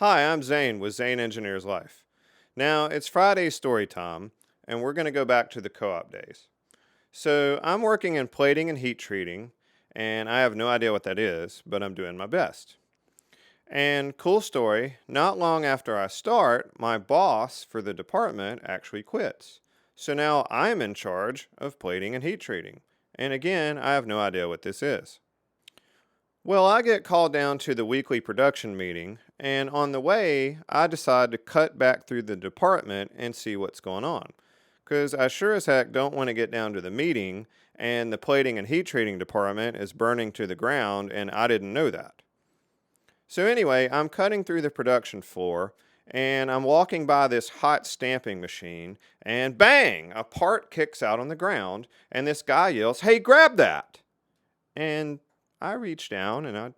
Hi, I'm Zane with Zane Engineers Life. Now, it's Friday story time, and we're going to go back to the co op days. So, I'm working in plating and heat treating, and I have no idea what that is, but I'm doing my best. And cool story, not long after I start, my boss for the department actually quits. So now I'm in charge of plating and heat treating. And again, I have no idea what this is. Well, I get called down to the weekly production meeting, and on the way, I decide to cut back through the department and see what's going on. Because I sure as heck don't want to get down to the meeting, and the plating and heat treating department is burning to the ground, and I didn't know that. So, anyway, I'm cutting through the production floor, and I'm walking by this hot stamping machine, and bang! A part kicks out on the ground, and this guy yells, "Hey, grab that!" And I reach down and I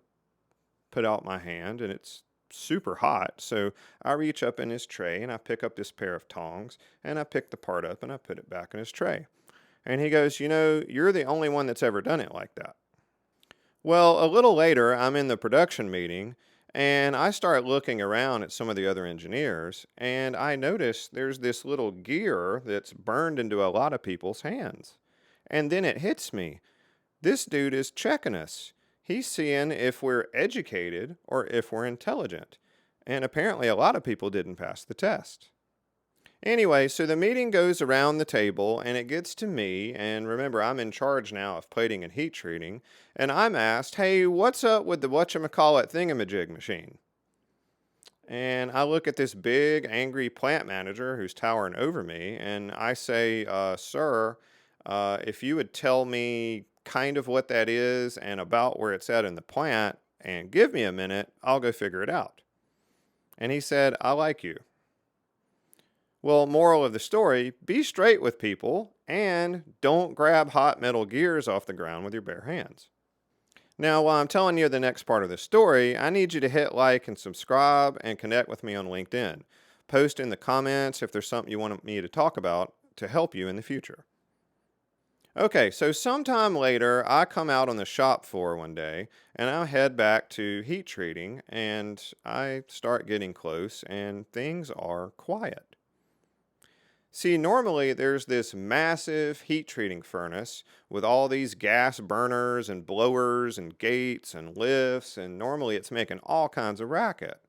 put out my hand and it's super hot. So I reach up in his tray and I pick up this pair of tongs and I pick the part up and I put it back in his tray. And he goes, you're the only one that's ever done it like that. Well, a little later, I'm in the production meeting and I start looking around at some of the other engineers and I notice there's this little gear that's burned into a lot of people's hands. And then it hits me. This dude is checking us. He's seeing if we're educated or if we're intelligent. And apparently, a lot of people didn't pass the test. Anyway, so the meeting goes around the table and it gets to me. And remember, I'm in charge now of plating and heat treating. And I'm asked, hey, what's up with the whatchamacallit thingamajig machine? And I look at this big, angry plant manager who's towering over me. And I say, sir, if you would tell me kind of what that is and about where it's at in the plant and give me a minute, I'll go figure it out. And he said, I like you. Well, moral of the story, be straight with people and don't grab hot metal gears off the ground with your bare hands. Now, while I'm telling you the next part of the story, I need you to hit like and subscribe and connect with me on LinkedIn. Post in the comments if there's something you want me to talk about to help you in the future. Okay, so sometime later, I come out on the shop floor one day and I head back to heat treating and I start getting close and things are quiet. See, normally there's this massive heat treating furnace with all these gas burners and blowers and gates and lifts, and normally it's making all kinds of racket.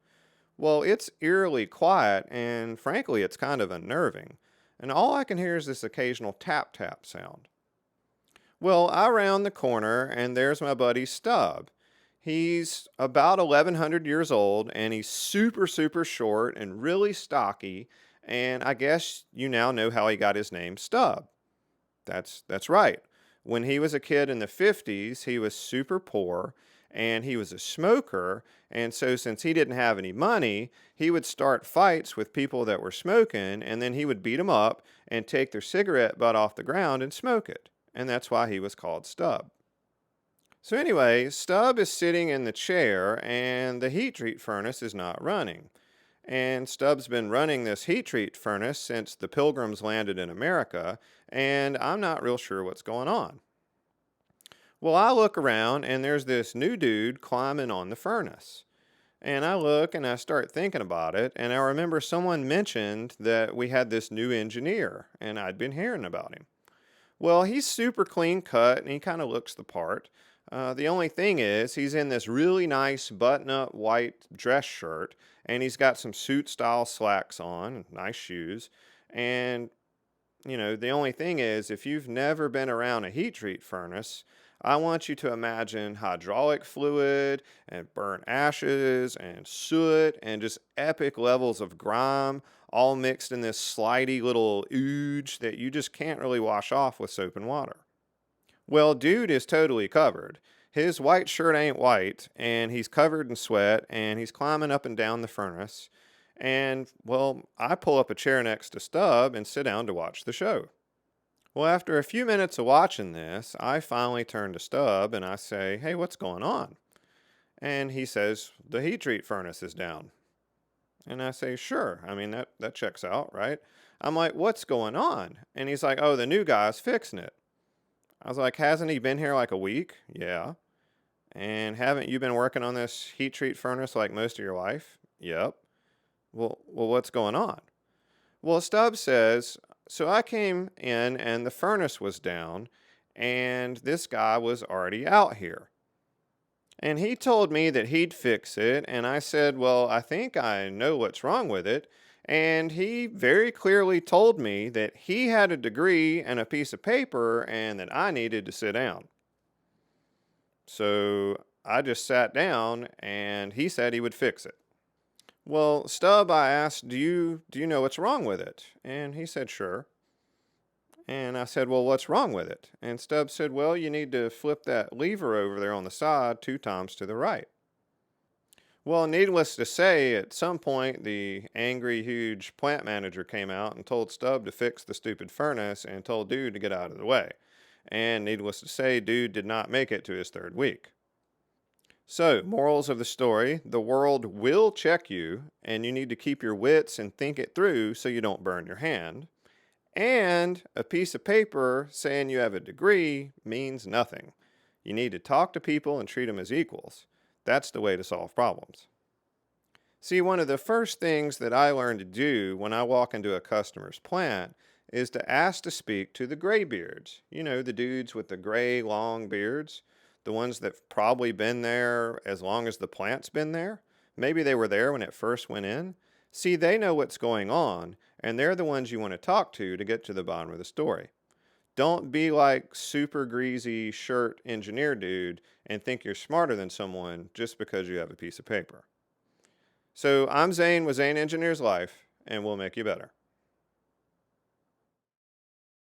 Well, it's eerily quiet and frankly, it's kind of unnerving. And all I can hear is this occasional tap tap sound. Well, I round the corner and there's my buddy Stubb. He's about 1100 years old and he's super, super short and really stocky. And I guess you now know how he got his name, Stubb. That's right. When he was a kid in the 50s, he was super poor and he was a smoker. And so, since he didn't have any money, he would start fights with people that were smoking and then he would beat them up and take their cigarette butt off the ground and smoke it. And that's why he was called Stubb. So, anyway, Stubb is sitting in the chair and the heat treat furnace is not running. And Stubb's been running this heat treat furnace since the Pilgrims landed in America, and I'm not real sure what's going on. Well, I look around, and there's this new dude climbing on the furnace. And I look and I start thinking about it, and I remember someone mentioned that we had this new engineer, and I'd been hearing about him. Well, he's super clean cut, and he kind of looks the part. The only thing is, he's in this really nice button up white dress shirt, and he's got some suit style slacks on, nice shoes. And, the only thing is, if you've never been around a heat treat furnace, I want you to imagine hydraulic fluid and burnt ashes and soot and just epic levels of grime all mixed in this slidey little ooge that you just can't really wash off with soap and water. Well, dude is totally covered. His white shirt ain't white, and he's covered in sweat, and he's climbing up and down the furnace. And, well, I pull up a chair next to Stubb and sit down to watch the show. Well, after a few minutes of watching this, I finally turn to Stubb and I say, hey, what's going on? And he says, the heat treat furnace is down. And I say, sure. I mean, that checks out, right? I'm like, what's going on? And he's like, oh, the new guy's fixing it. I was like, hasn't he been here like a week? Yeah. And haven't you been working on this heat treat furnace like most of your life? Yep. Well, what's going on? Well, Stubb says, so I came in and the furnace was down, and this guy was already out here. And he told me that he'd fix it, and I said, well, I think I know what's wrong with it. And he very clearly told me that he had a degree and a piece of paper and that I needed to sit down. So I just sat down and he said he would fix it. Well, Stubb, I asked, do you know what's wrong with it? And he said, sure. And I said, well, what's wrong with it? And Stubb said, well, you need to flip that lever over there on the side 2 times to the right. Well, needless to say, at some point, the angry, huge plant manager came out and told Stubb to fix the stupid furnace and told Dude to get out of the way. And needless to say, Dude did not make it to his 3rd week. So, morals of the story, the world will check you, and you need to keep your wits and think it through so you don't burn your hand. And a piece of paper saying you have a degree means nothing. You need to talk to people and treat them as equals. That's the way to solve problems. See, one of the first things that I learned to do when I walk into a customer's plant is to ask to speak to the graybeards. You know, the dudes with the gray, long beards, the ones that've probably been there as long as the plant's been there. Maybe they were there when it first went in. See, they know what's going on, and they're the ones you want to talk to get to the bottom of the story. Don't be like super greasy shirt engineer dude and think you're smarter than someone just because you have a piece of paper. So I'm Zane with Zane Engineers Life, and we'll make you better.